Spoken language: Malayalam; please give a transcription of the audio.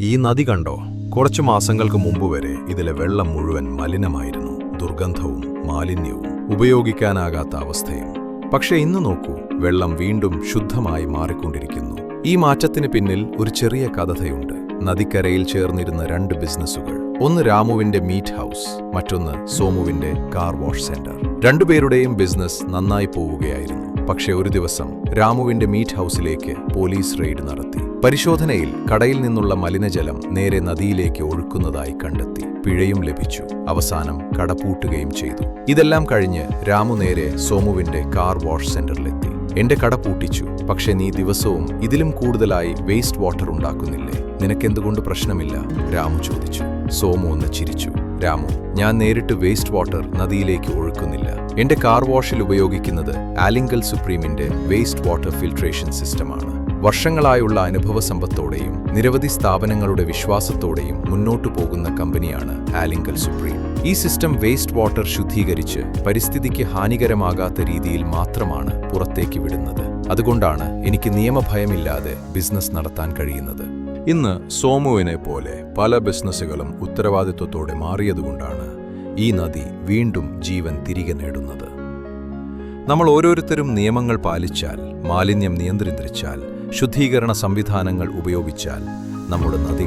ഈ നദി കണ്ടോ? കുറച്ചു മാസങ്ങൾക്ക് മുമ്പ് വരെ ഇതിലെ വെള്ളം മുഴുവൻ മലിനമായിരുന്നു. ദുർഗന്ധവും മാലിന്യവും ഉപയോഗിക്കാനാകാത്ത അവസ്ഥയും. പക്ഷേ ഇന്ന് നോക്കൂ, വെള്ളം വീണ്ടും ശുദ്ധമായി മാറിക്കൊണ്ടിരിക്കുന്നു. ഈ മാറ്റത്തിന് പിന്നിൽ ഒരു ചെറിയ കഥയുണ്ട്. നദിക്കരയിൽ ചേർന്നിരുന്ന രണ്ട് ബിസിനസ്സുകൾ. ഒന്ന് രാമുവിന്റെ മീറ്റ് ഹൗസ്, മറ്റൊന്ന് സോമുവിന്റെ കാർ വാഷ് സെന്റർ. രണ്ടുപേരുടെയും ബിസിനസ് നന്നായി പോവുകയായിരുന്നു. പക്ഷേ ഒരു ദിവസം രാമുവിന്റെ മീറ്റ് ഹൗസിലേക്ക് പോലീസ് റെയ്ഡ് നടത്തി. പരിശോധനയിൽ കടയിൽ നിന്നുള്ള മലിനജലം നേരെ നദിയിലേക്ക് ഒഴുക്കുന്നതായി കണ്ടെത്തി. പിഴയും ലഭിച്ചു. അവസാനം കട പൂട്ടുകയും ചെയ്തു. ഇതെല്ലാം കഴിഞ്ഞ് രാമു നേരെ സോമുവിന്റെ കാർ വാഷ് സെന്ററിലെത്തി. എന്റെ കട പൂട്ടിച്ചു, പക്ഷെ നീ ദിവസവും ഇതിലും കൂടുതലായി വേസ്റ്റ് വാട്ടർ ഉണ്ടാക്കുന്നില്ലേ? നിനക്കെന്തുകൊണ്ട് പ്രശ്നമില്ല? രാമു ചോദിച്ചു. സോമു ഒന്ന് ചിരിച്ചു. രാമു, ഞാൻ നേരിട്ട് വേസ്റ്റ് വാട്ടർ നദിയിലേക്ക് ഒഴുക്കുന്നില്ല. എന്റെ കാർ വാഷിൽ ഉപയോഗിക്കുന്നത് ആലിംഗൽ സുപ്രീമിന്റെ വേസ്റ്റ് വാട്ടർ ഫിൽട്രേഷൻ സിസ്റ്റമാണ്. വർഷങ്ങളായുള്ള അനുഭവ സമ്പത്തോടെയും നിരവധി സ്ഥാപനങ്ങളുടെ വിശ്വാസത്തോടെയും മുന്നോട്ടു പോകുന്ന കമ്പനിയാണ് ആലിംഗൽ സുപ്രീം. ഈ സിസ്റ്റം വേസ്റ്റ് വാട്ടർ ശുദ്ധീകരിച്ച് പരിസ്ഥിതിക്ക് ഹാനികരമാകാത്ത രീതിയിൽ മാത്രമാണ് പുറത്തേക്ക് വിടുന്നത്. അതുകൊണ്ടാണ് എനിക്ക് നിയമഭയമില്ലാതെ ബിസിനസ് നടത്താൻ കഴിയുന്നത്. ഇന്ന് സോമുവിനെ പോലെ പല ബിസിനസ്സുകളും ഉത്തരവാദിത്വത്തോടെ മാറിയതുകൊണ്ടാണ് ഈ നദി വീണ്ടും ജീവൻ തിരികെ നേടുന്നത്. നമ്മൾ ഓരോരുത്തരും നിയമങ്ങൾ പാലിച്ചാൽ, മാലിന്യം നിയന്ത്രിച്ചാൽ, ശുദ്ധീകരണ സംവിധാനങ്ങൾ ഉപയോഗിച്ചാൽ നമ്മുടെ നദി